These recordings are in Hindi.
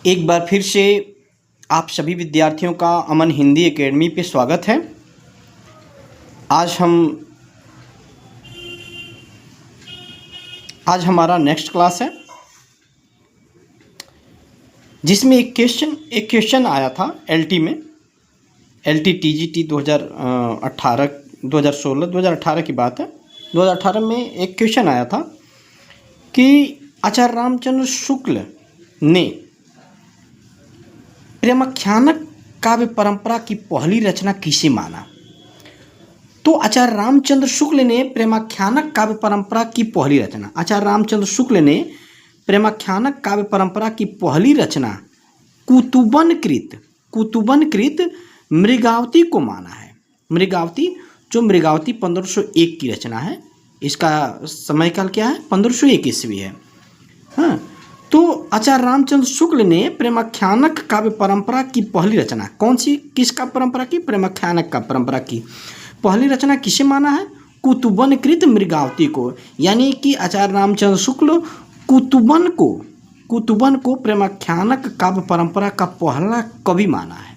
एक बार फिर से आप सभी विद्यार्थियों का अमन हिंदी एकेडमी पे स्वागत है। आज हमारा नेक्स्ट क्लास है जिसमें एक क्वेश्चन आया था एलटी में, एलटी टीजीटी 2018 2018 की बात है। 2018 में एक क्वेश्चन आया था कि आचार्य रामचंद्र शुक्ल ने प्रेमाख्यानक काव्य परंपरा की पहली रचना किसे माना। तो आचार्य रामचंद्र शुक्ल ने प्रेमाख्यानक काव्य परंपरा की पहली रचना, आचार्य रामचंद्र शुक्ल ने प्रेमाख्यानक काव्य परंपरा की पहली रचना कुतुबनकृत मृगावती को माना है। मृगावती, जो मृगावती 1501 की रचना है, इसका समयकाल क्या है, 1501 ईस्वी है। हाँ, तो आचार्य रामचंद्र शुक्ल ने प्रेमाख्यानक काव्य परंपरा की पहली रचना कौन सी, किसका परंपरा की, प्रेमाख्यानक का परंपरा की पहली रचना किसे माना है, कुतुबनकृत मृगावती को। यानी कि आचार्य रामचंद्र शुक्ल कुतुबन को प्रेमाख्यानक काव्य परंपरा का पहला कवि माना है।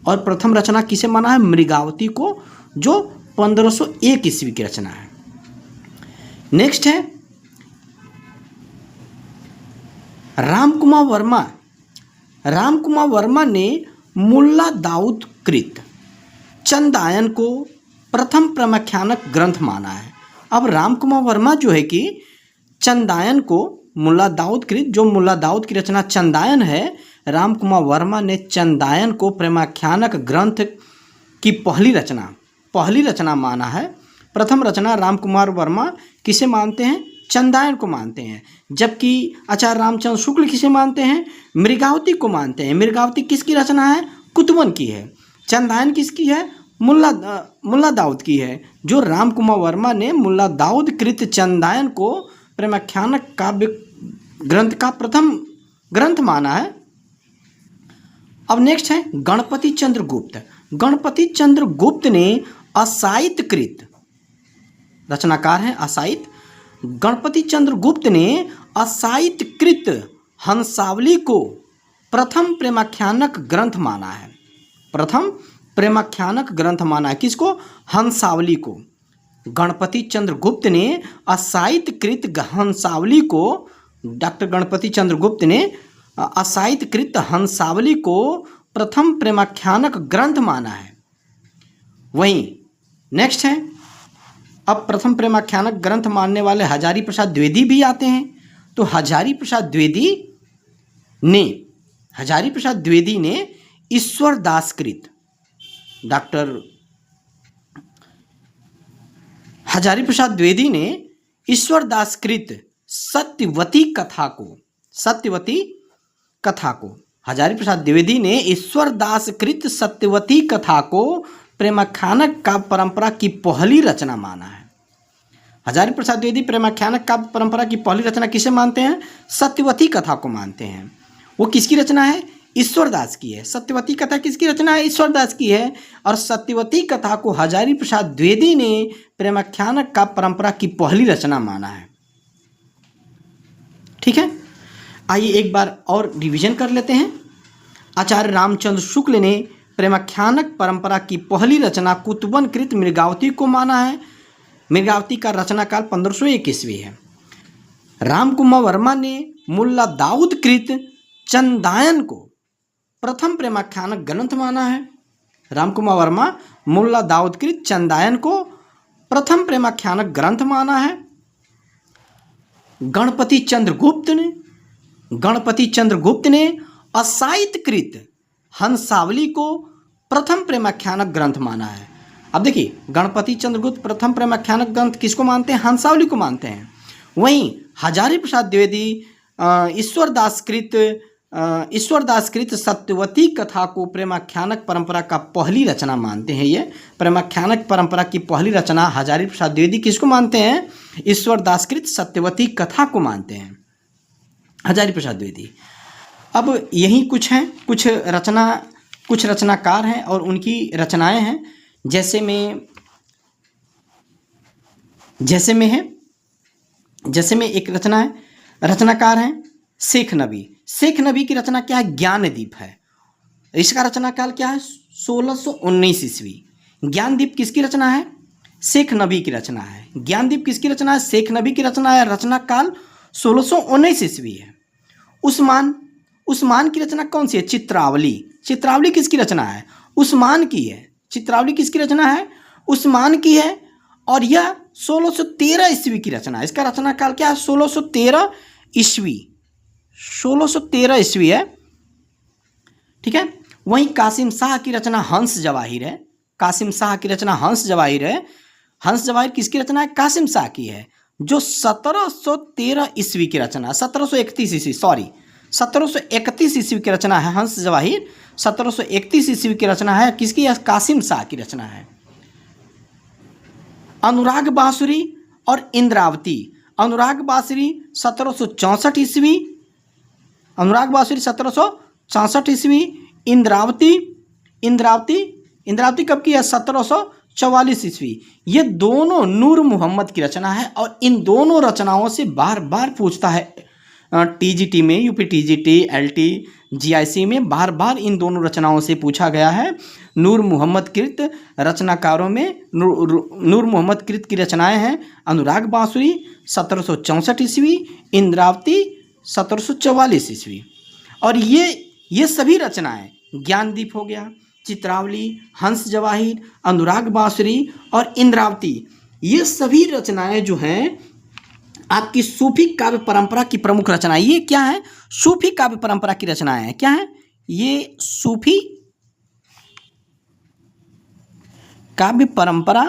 और प्रथम रचना किसे माना है, मृगावती को, जो 1501 ईस्वी की रचना है। नेक्स्ट है रामकुमार वर्मा ने मुल्ला दाऊद कृत चंदायन को प्रथम प्रेमाख्यानक ग्रंथ माना है। अब रामकुमार वर्मा जो है कि चंदायन को, मुल्ला दाऊद कृत, जो मुल्ला दाऊद की रचना चंदायन है, रामकुमार वर्मा ने चंदायन को प्रेमाख्यानक ग्रंथ की पहली रचना माना है। प्रथम रचना रामकुमार वर्मा किसे मानते हैं, चंदायन को मानते हैं, जबकि आचार्य रामचंद्र शुक्ल किसे मानते हैं, मृगावती को मानते हैं। मृगावती किसकी रचना है, कुतुबन की है। चंदायन किसकी है, मुल्ला दाऊद की है। जो रामकुमार वर्मा ने मुल्ला दाऊद कृत चंदायन को प्रेमाख्यानक काव्य ग्रंथ का प्रथम ग्रंथ माना है। अब नेक्स्ट है गणपति चंद्र गुप्त ने असाहित्यकृत, रचनाकार हैं असाहित, गणपति चंद्र गुप्त ने असाहित्यकृत हंसावली को प्रथम प्रेमाख्यानक ग्रंथ माना है। प्रथम प्रेमाख्यानक ग्रंथ माना है किसको, हंसावली को। गणपति चंद्र गुप्त ने असाहित्यकृत हंसावली को, डॉक्टर गणपति चंद्र गुप्त ने असाहित्यकृत हंसावली को प्रथम प्रेमाख्यानक ग्रंथ माना है। वहीं नेक्स्ट है, अब प्रथम प्रेमाख्यानक ग्रंथ मानने वाले हजारी प्रसाद द्विवेदी भी आते हैं। तो हजारी प्रसाद द्विवेदी ने ईश्वर दासकृत, डॉक्टर हजारी प्रसाद द्विवेदी ने ईश्वर दासकृत सत्यवती कथा को हजारी प्रसाद द्विवेदी ने ईश्वर दासकृत सत्यवती कथा को प्रेमाख्यानक काव्य परंपरा की पहली रचना माना है। हजारी प्रसाद द्विवेदी प्रेमाख्यानक काव्य परंपरा की पहली रचना किसे मानते हैं, सत्यवती कथा को मानते हैं। वो किसकी रचना है, ईश्वरदास की है। सत्यवती कथा किसकी रचना है, ईश्वरदास की है। और सत्यवती कथा को हजारी प्रसाद द्विवेदी ने प्रेमाख्यानक काव्य परंपरा की पहली रचना माना है। ठीक है, आइए एक बार और रिवीजन कर लेते हैं। आचार्य रामचंद्र शुक्ल ने प्रेमाख्यानक परंपरा की पहली रचना कुतुबनकृत मृगावती को माना है। मृगावती का रचना काल 1501 ईस्वी है। रामकुमार वर्मा ने मुल्ला दाऊद कृत चंदायन को प्रथम प्रेमाख्यानक ग्रंथ माना है। रामकुमार वर्मा मुल्ला दाऊद कृत चंदायन को प्रथम प्रेमाख्यानक ग्रंथ माना है। गणपति चंद्र गुप्त ने असाहित्यकृत हंसावली को प्रथम प्रेमाख्यानक ग्रंथ माना है। अब देखिए, गणपति चंद्र गुप्त प्रथम प्रेमाख्यानक ग्रंथ किसको मानते हैं, हंसावली को मानते हैं। वहीं हजारी प्रसाद द्विवेदी ईश्वर दासकृत सत्यवती कथा को प्रेमाख्यानक परंपरा का पहली रचना मानते हैं। ये प्रेमाख्यानक परंपरा की पहली रचना हजारी प्रसाद द्विवेदी किसको मानते हैं, ईश्वर दासकृत सत्यवती कथा को मानते हैं, हजारी प्रसाद द्विवेदी। अब यही कुछ हैं, कुछ रचनाकार हैं और उनकी रचनाएं हैं। जैसे में एक रचनाकार हैं शेख नबी। शेख नबी की रचना क्या है? ज्ञानदीप है। इसका रचना काल क्या है? 1619 ईस्वी। ज्ञानदीप किसकी रचना है? शेख नबी की रचना है। ज्ञानदीप किसकी रचना है? शेख नबी की रचना है। रचना काल 1619 ईस्वी है। उस्मान की रचना कौन सी है? चित्रावली। चित्रावली किसकी रचना है? उस्मान की है। चित्रावली किसकी रचना है? उस्मान की है। और यह 1613 ईस्वी की रचना है। इसका रचना काल क्या है? 1613 ईस्वी। 1613 ईस्वी है। ठीक है। वहीं कासिम शाह की रचना हंस जवाहिर है। कासिम शाह की रचना हंस जवाहिर है। हंस जवाहिर किसकी रचना है? कासिम शाह की है, जो 1713 ईस्वी की रचना, 1731 ईस्वी, सॉरी 1731 ईस्वी की रचना है हंस जवाहिर। 1731 ईस्वी की रचना है किसकी? कासिम शाह की रचना है। अनुराग बांसुरी और इंद्रावती। अनुराग बांसुरी 1764 ईस्वी। अनुराग बांसुरी 1764 ईस्वी। इंद्रावती कब की है? 1744 ईस्वी। ये दोनों नूर मोहम्मद की रचना है। और इन दोनों रचनाओं से बार बार पूछता है टीजीटी में, यूपी टीजीटी, एलटी, जीआईसी में बार बार इन दोनों रचनाओं से पूछा गया है। नूर मोहम्मद कृत रचनाकारों में नूर मोहम्मद कृत की रचनाएं हैं अनुराग बांसुरी 1764 ईस्वी, इंद्रावती 1744 ईस्वी। और ये सभी रचनाएं, ज्ञानदीप हो गया, चित्रावली, हंस जवाहिर, अनुराग बांसुरी और इंद्रावती, ये सभी रचनाएं जो हैं आपकी सूफी काव्य परंपरा की प्रमुख रचनाएं। ये क्या है? सूफी काव्य परंपरा की रचनाएं हैं। क्या है ये? सूफी काव्य परंपरा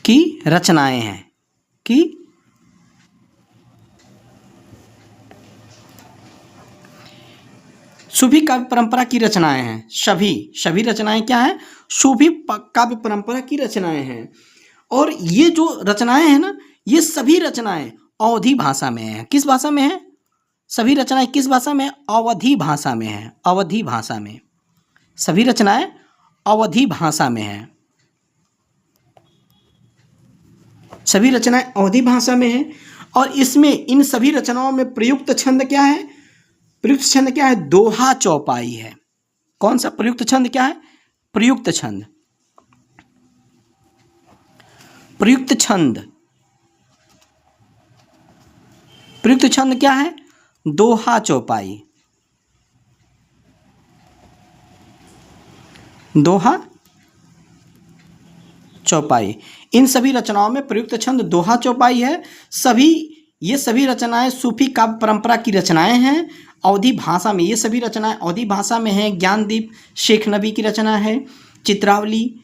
की रचनाएं हैं कि सूफी काव्य परंपरा की रचनाएं हैं। सभी रचनाएं क्या हैं? सूफी काव्य परंपरा की रचनाएं हैं। और ये जो रचनाएं हैं ना, ये सभी रचनाएं अवधी भाषा में हैं। किस भाषा में है? सभी रचनाएं किस भाषा में है? अवधी भाषा में है। अवधी भाषा में सभी रचनाएं अवधी भाषा में है। सभी रचनाएं अवधी भाषा में है। और इसमें इन सभी रचनाओं में प्रयुक्त छंद क्या है? प्रयुक्त छंद क्या है? दोहा चौपाई है। कौन सा प्रयुक्त छंद क्या है? प्रयुक्त छंद। प्रयुक्त छंद क्या है? दोहा चौपाई। दोहा चौपाई। इन सभी रचनाओं में प्रयुक्त छंद दोहा चौपाई है। ये सभी रचनाएं सूफी काव्य परंपरा की रचनाएं हैं अवधी भाषा में। ये सभी रचनाएं अवधी भाषा में हैं। ज्ञानदीप शेख नबी की रचना है। चित्रावली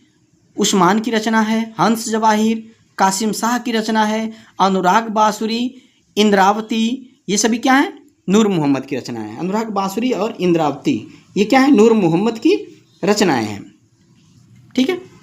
उस्मान की रचना है। हंस जवाहिर कासिम शाह की रचना है। अनुराग बांसुरी, इंद्रावती, ये सभी क्या है? नूर मोहम्मद की रचनाएं हैं। अनुराग बांसुरी और इंद्रावती ये क्या है? नूर मोहम्मद की रचनाएं हैं। ठीक है।